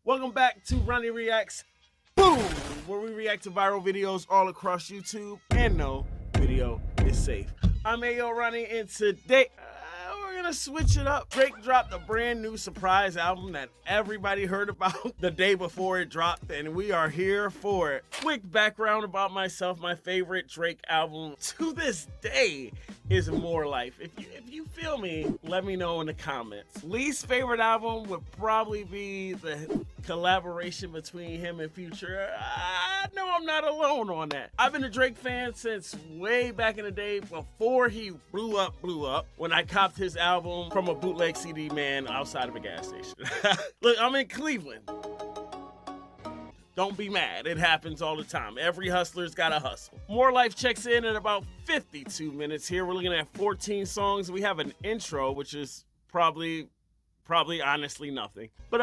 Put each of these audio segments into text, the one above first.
Welcome back to Ronnie Reacts, boom, where we react to viral videos all across YouTube, and no video is safe. I'm AyoRonnie, and today we're gonna switch it up. Drake dropped a brand new surprise album that everybody heard about the day before it dropped, and we are here for it. Quick background about myself: my favorite Drake album to this day is More Life. If you feel me, let me know in the comments. Least favorite album would probably be the collaboration between him and Future. I know I'm not alone on that. I've been a Drake fan since way back in the day before he blew up when I copped his album from a bootleg CD man outside of a gas station. Look, I'm in Cleveland. Don't be mad, it happens all the time. Every hustler's got a hustle. More Life checks in at about 52 minutes here. We're looking at 14 songs. We have an intro, which is probably honestly nothing. But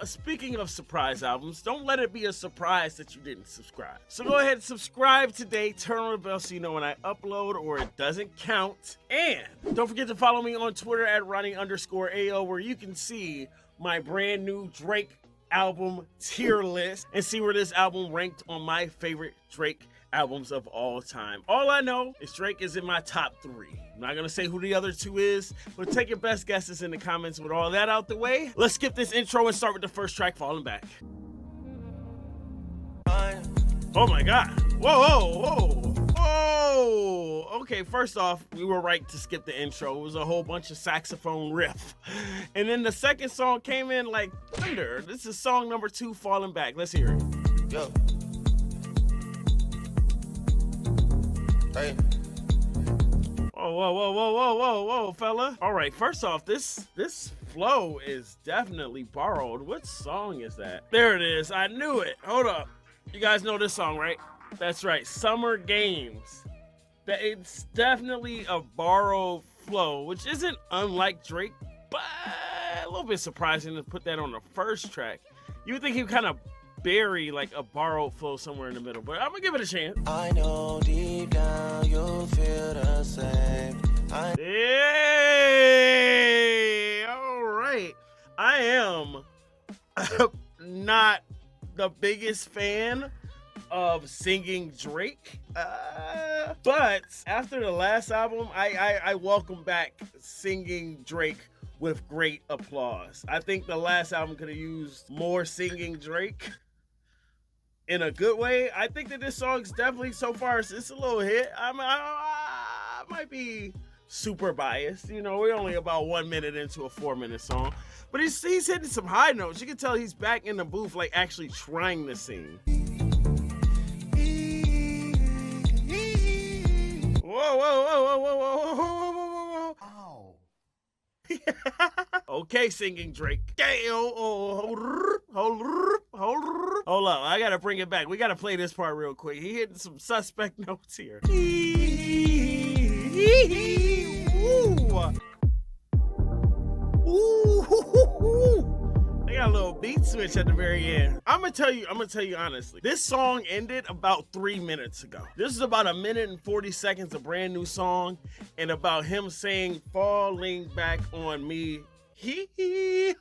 speaking of surprise albums, don't let it be a surprise that you didn't subscribe. So go ahead and subscribe today, turn on the bell so you know when I upload or it doesn't count. And don't forget to follow me on Twitter at Ronnie_AO, where you can see my brand new Drake album tier list and see where this album ranked on my favorite Drake albums of all time. All I know is Drake is in my top 3. I'm not gonna say who the other 2 is, but take your best guesses in the comments. With all that out the way, let's skip this intro and start with the first track, Falling Back. Oh my god. Whoa. Okay, first off, we were right to skip the intro. It was a whole bunch of saxophone riff. And then the second song came in like thunder. This is song number 2, Falling Back. Let's hear it. Yo. Hey. Whoa, fella. All right, first off, this flow is definitely borrowed. What song is that? There it is. I knew it. Hold up. You guys know this song, right? That's right, Summer Games. It's definitely a borrowed flow, which isn't unlike Drake, but a little bit surprising to put that on the first track. You would think he would kind of bury like a borrowed flow somewhere in the middle, but I'm gonna give it a chance. I know deep down you'll feel the same. Hey, all right. I am not the biggest fan of singing Drake, but after the last album, I welcome back singing Drake with great applause. I think the last album could have used more singing Drake in a good way. I think that this song's definitely, so far, it's a little hit. I might be super biased. You know, we're only about 1 minute into a 4-minute song, but he's hitting some high notes. You can tell he's back in the booth, like actually trying to sing. Whoa. Ow. Okay, singing Drake. Hold up, I gotta bring it back. We gotta play this part real quick. He hitting some suspect notes here. They got a little beat switch at the very end. I'm gonna tell you honestly, this song ended about 3 minutes ago. This is about 1 minute and 40 seconds, a brand new song, and about him saying falling back on me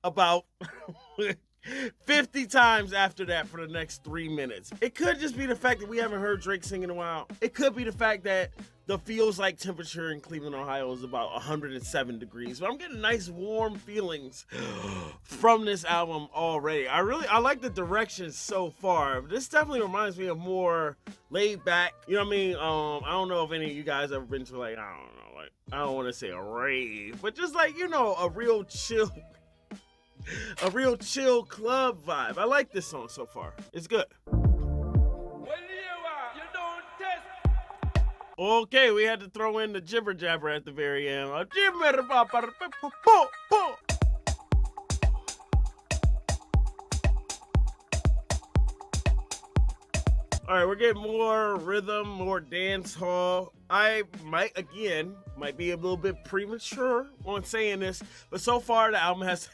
about 50 times after that for the next 3 minutes. It could just be the fact that we haven't heard Drake sing in a while. It could be the fact that the feels like temperature in Cleveland, Ohio is about 107 degrees. But I'm getting nice warm feelings from this album already. I like the direction so far. This definitely reminds me of more laid back. You know what I mean? I don't know if any of you guys ever been to, like, I don't want to say a rave, but just like, you know, a real chill club vibe. I like this song so far. It's good. Okay, we had to throw in the jibber jabber at the very end. All right, we're getting more rhythm, more dance hall. I might be a little bit premature on saying this, but so far the album has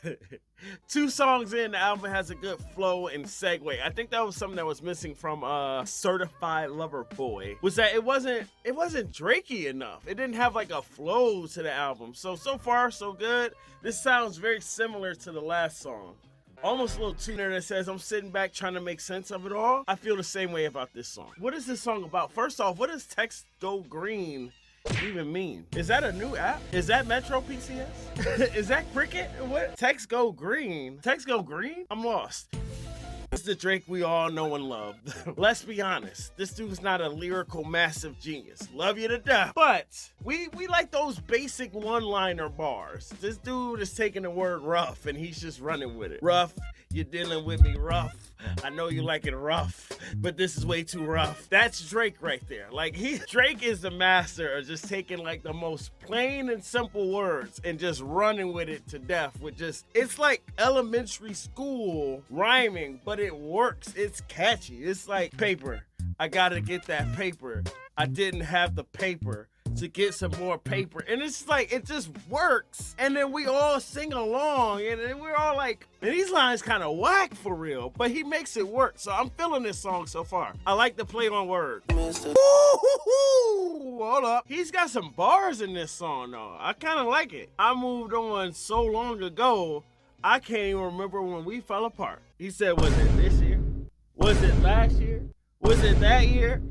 2 songs in, the album has a good flow and segue. I think that was something that was missing from Certified Lover Boy, was that it wasn't Drakey enough. It didn't have like a flow to the album. So far so good. This sounds very similar to the last song. almost a little tuner that says I'm sitting back trying to make sense of it all. I feel the same way about this song. What is this song about? First off, what does text go green even mean? Is that a new app? Is that Metro PCS? Is that Cricket? What? Text go green? Text go green? I'm lost. It's the Drake we all know and love. Let's be honest, this dude's not a lyrical massive genius. Love you to death. But we like those basic one-liner bars. This dude is taking the word rough and he's just running with it. Rough, you're dealing with me rough. I know you like it rough, but this is way too rough. That's Drake right there. Like Drake is the master of just taking like the most plain and simple words and just running with it to death with just, it's like elementary school rhyming, but it works. It's catchy. It's like paper. I gotta get that paper. I didn't have the paper to get some more paper. And it's like, it just works. And then we all sing along and then we're all like, and these lines kind of whack for real, but he makes it work. So I'm feeling this song so far. I like the play on words. Hold up. He's got some bars in this song though. I kind of like it. I moved on so long ago, I can't even remember when we fell apart. He said, was it this year? Was it last year? Was it that year?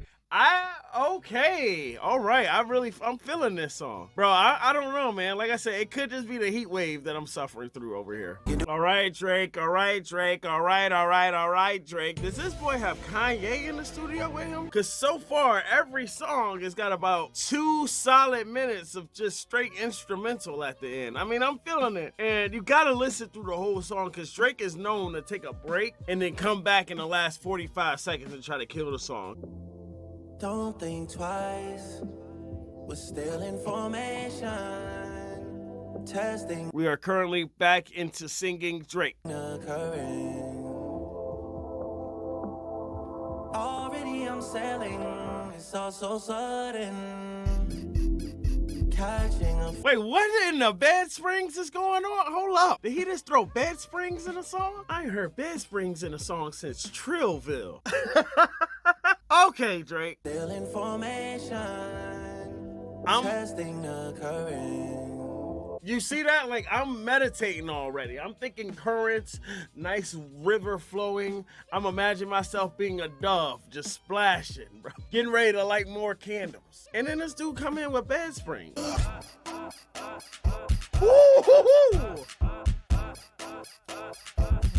Okay, all right. I'm feeling this song, bro. I don't know, man. Like I said, it could just be the heat wave that I'm suffering through over here. All right, Drake. All right, Drake. All right, Drake. Does this boy have Kanye in the studio with him? Because so far, every song has got about 2 solid minutes of just straight instrumental at the end. I mean, I'm feeling it. And you got to listen through the whole song because Drake is known to take a break and then come back in the last 45 seconds and try to kill the song. Don't think twice. We're still in formation. Testing. We are currently back into singing Drake. Occurring. Already I'm selling. It's all so sudden. Catching a. Wait, what in the Bed Springs is going on? Hold up. Did he just throw Bed Springs in a song? I ain't heard Bed Springs in a song since Trillville. Okay, Drake. Still in formation. Testing occurring. You see that? Like, I'm meditating already. I'm thinking currents, nice river flowing. I'm imagining myself being a dove, just splashing, bro. Getting ready to light more candles. And then this dude come in with Bed Springs. Woo-hoo-hoo!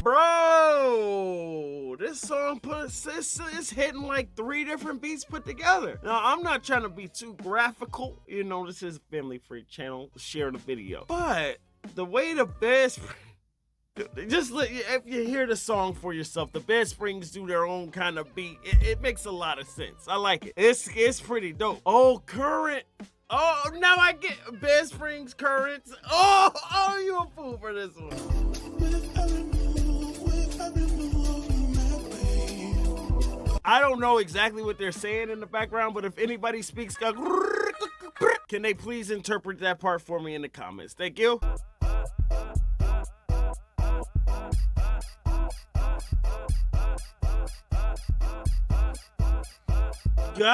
Bro, this song it's hitting like 3 different beats put together. Now, I'm not trying to be too graphical. You know, this is a family-free channel. Share the video. But the way the Bed Springs, just if you hear the song for yourself, the Bed Springs do their own kind of beat. It makes a lot of sense. I like it. It's pretty dope. Oh, current. Oh, now I get Bed Springs currents. Oh, you a fool for this one. I don't know exactly what they're saying in the background, but if anybody speaks, can they please interpret that part for me in the comments? Thank you. God,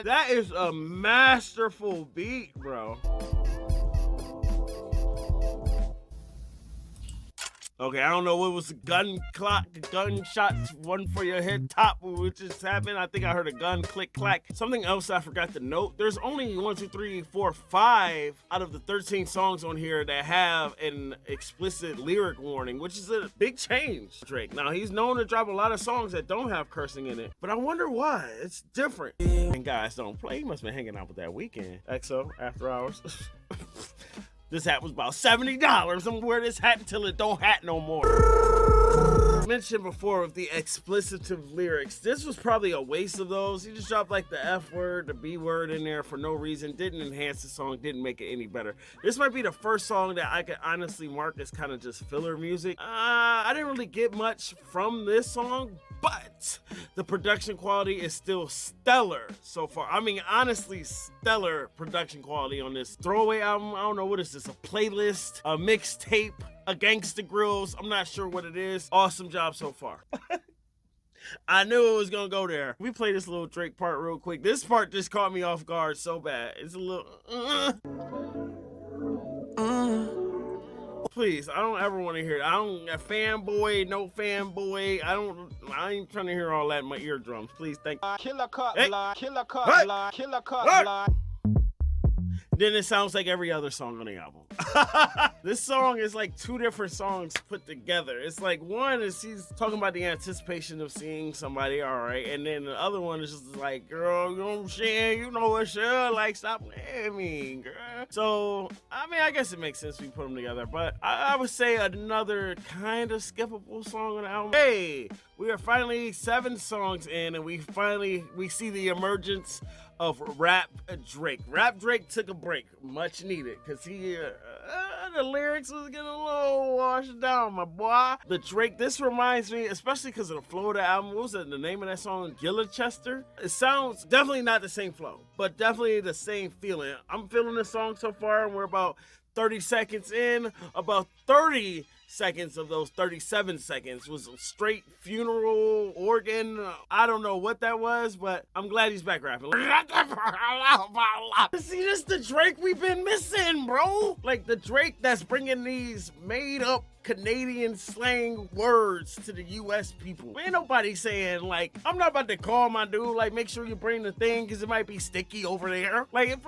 that is a masterful beat, bro. Okay, I don't know what was gunshot, one for your head top, what just happened. I think I heard a gun click clack. Something else I forgot to note. There's only 1, 2, 3, 4, 5 out of the 13 songs on here that have an explicit lyric warning, which is a big change, Drake. Now, he's known to drop a lot of songs that don't have cursing in it, but I wonder why. It's different. And guys don't play. He must have been hanging out with that Weekend. XO, After Hours. This hat was about $70. I'm gonna wear this hat until it don't hat no more. Mentioned before with the explicitive lyrics, this was probably a waste of those. He just dropped like the F word, the B word in there for no reason, didn't enhance the song, didn't make it any better. This might be the first song that I could honestly mark as kind of just filler music. I didn't really get much from this song, but the production quality is still stellar so far. I mean, honestly, stellar production quality on this throwaway album. I don't know, what is this, a playlist, a mixtape, a Gangsta Grills? I'm not sure what it is. Awesome job so far. I knew it was gonna go there. We play this little Drake part real quick. This part just caught me off guard so bad. It's a little Please, I don't ever want to hear it. I don't, a fanboy, no fanboy. I ain't trying to hear all that in my eardrums. Please, thank you. Killer cut Hey. block, killer cut Hey. block, killer cut What? block. Then it sounds like every other song on the album. This song is like two different songs put together. It's like one is he's talking about the anticipation of seeing somebody, all right, and then the other one is just like, girl, you know what I'm saying? You know what, sure, like, stop playing me, girl. So, I mean, I guess it makes sense we put them together, but I would say another kind of skippable song on the album. Hey, we are finally 7 songs in, and we see the emergence of Rap Drake. Rap Drake took a break, much needed, because the lyrics was getting a little washed down, my boy. The Drake, this reminds me, especially because of the flow of the album, what was it, the name of that song, Gillichester? It sounds definitely not the same flow, but definitely the same feeling. I'm feeling the song so far, and we're about 30 seconds in. About 30 seconds of those 37 seconds was a straight funeral organ. I don't know what that was, but I'm glad he's back rapping. See, this the Drake we've been missing, bro. Like the Drake that's bringing these made up Canadian slang words to the US people. Ain't nobody saying like, I'm not about to call my dude, like, make sure you bring the thing because it might be sticky over there. Like,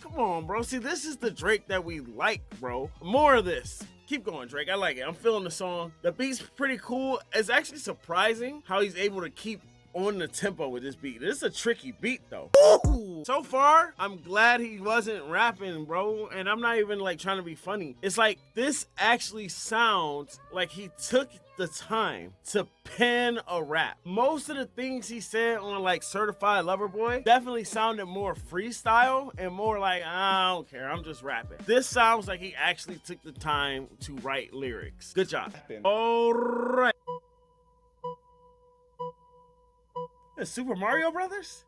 come on, bro. See, this is the Drake that we like, bro. More of this. Keep going, Drake. I like it. I'm feeling the song. The beat's pretty cool. It's actually surprising how he's able to keep on the tempo with this beat. This is a tricky beat, though. Ooh. So far, I'm glad he wasn't rapping, bro. And I'm not even like trying to be funny. It's like this actually sounds like he took the time to pen a rap. Most of the things he said on like Certified Lover Boy definitely sounded more freestyle and more like, I don't care, I'm just rapping. This sounds like he actually took the time to write lyrics. Good job. All right. Super Mario Brothers?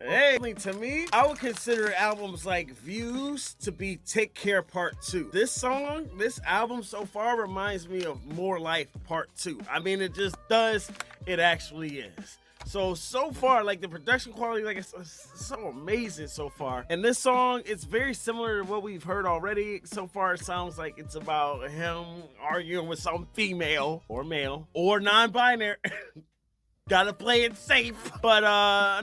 Hey, to me, I would consider albums like Views to be Take Care Part 2. This album so far reminds me of More Life Part 2. I mean, it just does. It actually is. So far, like the production quality, like it's so amazing so far. And this song, it's very similar to what we've heard already. So far, it sounds like it's about him arguing with some female or male or non-binary. Gotta play it safe. But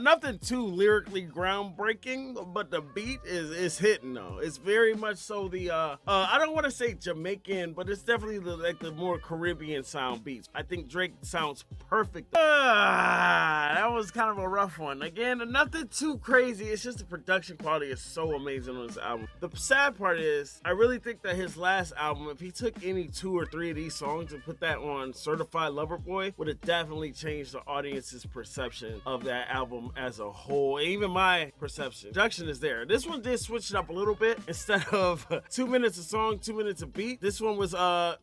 nothing too lyrically groundbreaking, but the beat is hitting though. It's very much so the I don't want to say Jamaican, but it's definitely the more Caribbean sound beats. I think Drake sounds perfect. That was kind of a rough one. Again, nothing too crazy. It's just the production quality is so amazing on this album. The sad part is, I really think that his last album, if he took any 2 or 3 of these songs and put that on Certified Lover Boy, would have definitely changed the audience's perception of that album as a whole. Even my perception. Production is there. This one did switch it up a little bit. Instead of 2 minutes of song, 2 minutes of beat, this one was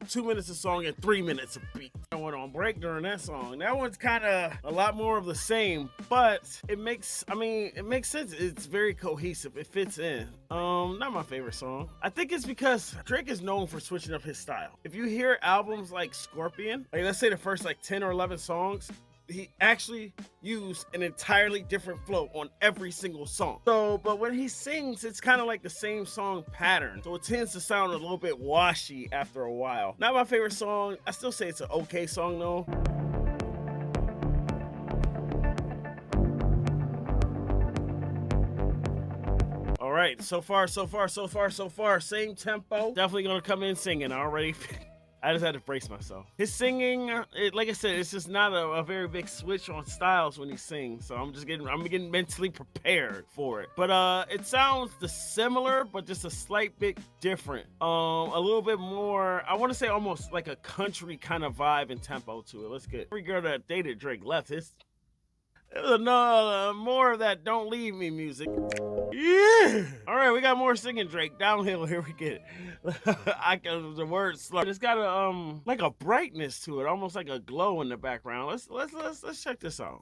2 minutes of song and 3 minutes of beat. I went on break during that song. That one's kind of a lot more of the same, but it makes sense. It's very cohesive. It fits in. Not my favorite song. I think it's because Drake is known for switching up his style. If you hear albums like Scorpion, like let's say the first like 10 or 11 songs, he actually used an entirely different flow on every single song. But when he sings, it's kind of like the same song pattern. So it tends to sound a little bit washy after a while. Not my favorite song. I still say it's an okay song though. All right, so far, same tempo. Definitely gonna come in singing already. I just had to brace myself. His singing, like I said, it's just not a very big switch on styles when he sings. So I'm getting mentally prepared for it. But it sounds similar, but just a slight bit different. A little bit more, I want to say almost like a country kind of vibe and tempo to it. Let's get every girl that dated Drake left his. No, more of that "Don't Leave Me" music. Yeah. All right, we got more singing Drake. Downhill, here we get it. The word slur. It's got a like a brightness to it, almost like a glow in the background. Let's check this out.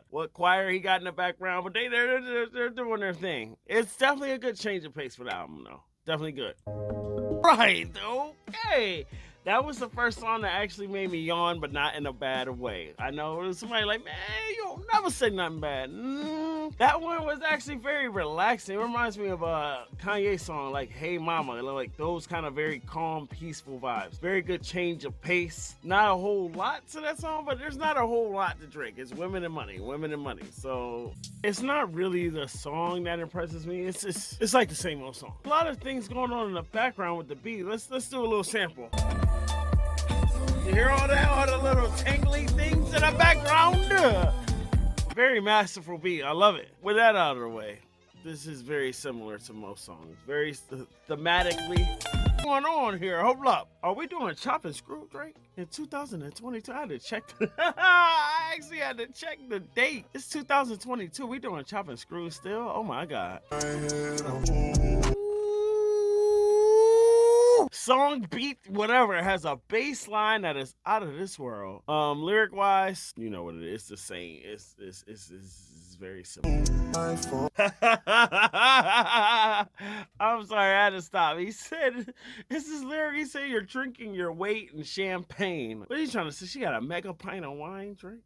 What choir he got in the background, but they're doing their thing. It's definitely a good change of pace for the album, though. Definitely good. Right, though. Hey. That was the first song that actually made me yawn, but not in a bad way. I know there's somebody like, man, you don't never say nothing bad. That one was actually very relaxing. It reminds me of a Kanye song like Hey Mama, like those kind of very calm, peaceful vibes. Very good change of pace. Not a whole lot to that song, but there's not a whole lot to Drake. It's women and money, women and money. So it's not really the song that impresses me. It's like the same old song. A lot of things going on in the background with the beat. Let's do a little sample. You hear all that? All the little tingly things in the background? Very masterful beat. I love it. With that out of the way, this is very similar to most songs. Very thematically. What's going on here? Hold up. Are we doing Chop and Screw, Drake? In 2022? I had to check. I actually had to check the date. It's 2022. We doing Chop and Screw still? Oh my God. Song, beat, whatever, has a bass line that is out of this world. Lyric wise, you know what it is. It's the same. It's very similar. I'm sorry, I had to stop. He said, it's this lyric. He said, you're drinking your weight in champagne. What are you trying to say? She got a mega pint of wine, Drake?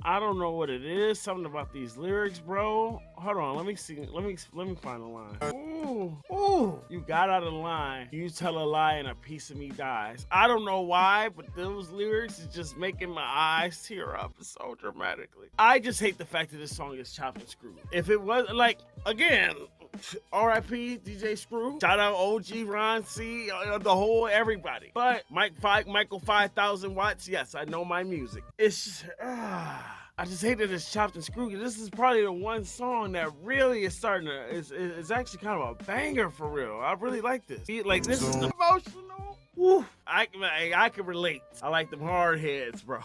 I don't know what it is. Something about these lyrics, bro. Hold on, let me see. Let me find a line. Ooh. You got out of line. You tell a lie and a piece of me dies. I don't know why, but those lyrics is just making my eyes tear up so dramatically. I just hate the fact that this song is chopped and screwed. If it was like, again, R.I.P. DJ Screw. Shout out OG Ron C. The whole everybody. But Michael 5000 watts. Yes, I know my music. It's just, I just hate that it's chopped and screwed. This is probably the one song that really is starting to. It's actually kind of a banger for real. I really like this. Like this is emotional. Woo. I can relate. I like them hard heads, bro.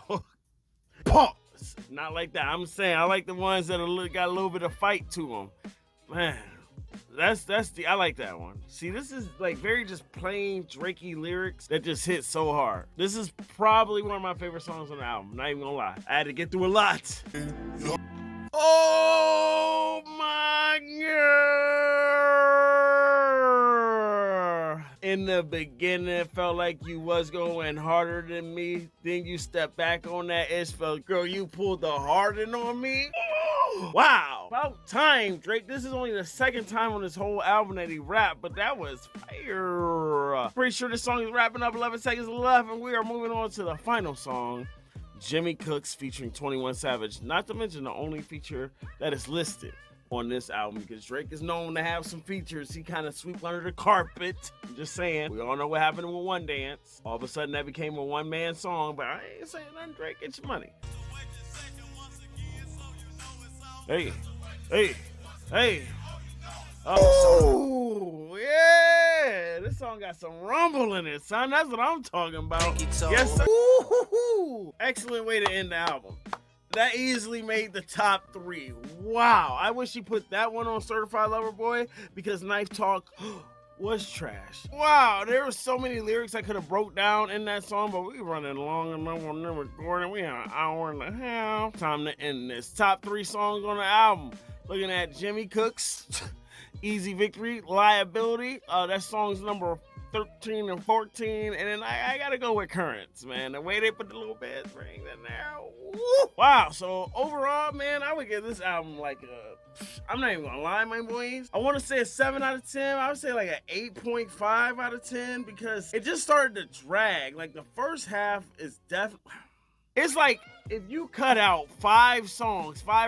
Pause. Not like that. I'm saying I like the ones that got a little bit of fight to them. Man. I like that one. See, this is like very just plain Drakey lyrics that just hit so hard. This is probably one of my favorite songs on the album. Not even gonna lie. I had to get through a lot. Oh my God. In the beginning, it felt like you was going harder than me. Then you stepped back on that edge, felt, girl, you pulled the harden on me. Wow, about time, Drake. This is only the second time on this whole album that he rapped, but that was fire. Pretty sure this song is wrapping up 11 seconds left, and we are moving on to the final song, Jimmy Cooks featuring 21 Savage. Not to mention the only feature that is listed on this album, because Drake is known to have some features he kind of sweep under the carpet. I'm just saying, we all know what happened with One Dance. All of a sudden that became a one-man song, but I ain't saying nothing, Drake, get your money. Hey. Oh, yeah. This song got some rumble in it, son. That's what I'm talking about. Yes, sir. Ooh, excellent way to end the album. That easily made the top 3. Wow. I wish he put that one on Certified Lover Boy, because Knife Talk was trash. Wow, there were so many lyrics I could have broke down in that song, but we running long enough on the recording. We have an hour and a half. Time to end this. Top 3 songs on the album. Looking at Jimmy Cooks, Easy Victory, Liability. That song's number 13 and 14. And then I gotta go with Currents, man. The way they put the little bed springs in there. Woo! Wow, so overall, man, I would give this album like I'm not even gonna lie, my boys. I want to say a 7 out of 10. I would say like an 8.5 out of 10, because it just started to drag. Like the first half is definitely. It's like if you cut out 5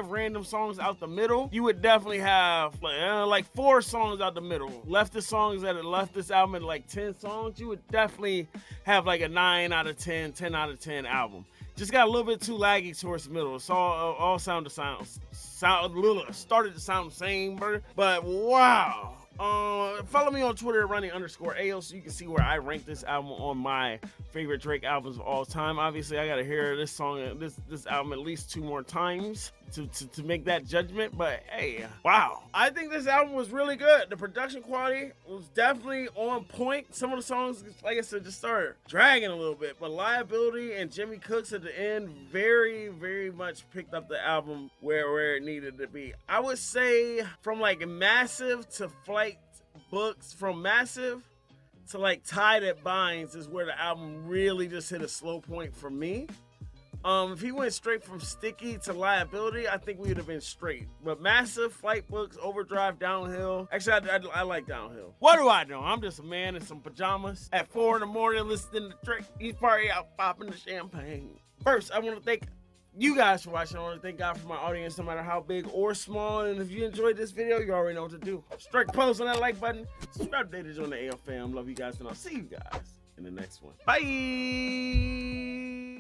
random songs out the middle, you would definitely have like 4 songs out the middle. Left the songs that had left this album at like 10 songs, you would definitely have like a 9 out of 10, 10 out of 10 album. Just got a little bit too laggy towards the middle. It's all started to sound the same, but wow. Follow me on Twitter at Ronnie_AO so you can see where I rank this album on my favorite Drake albums of all time. Obviously, I gotta hear this song, this album at least 2 more times to make that judgment. But hey, wow, I think this album was really good. The production quality was definitely on point. Some of the songs, like I said, just started dragging a little bit, but Liability and Jimmy Cooks at the end very, very much picked up the album where it needed to be. I would say from like Massive to Flight books from Massive to like Tie That Binds is where the album really just hit a slow point for me. If he went straight from Sticky to Liability, I think we would have been straight. But Massive, Flight Books, Overdrive, Downhill. Actually, I like Downhill. What do I know? I'm just a man in some pajamas at 4 in the morning listening to Drake. He's probably out popping the champagne. First, I want to thank you guys for watching. I want to thank God for my audience, no matter how big or small. And if you enjoyed this video, you already know what to do. Strike the post on that like button. Subscribe to join the AyoFam. Love you guys, and I'll see you guys in the next one. Bye.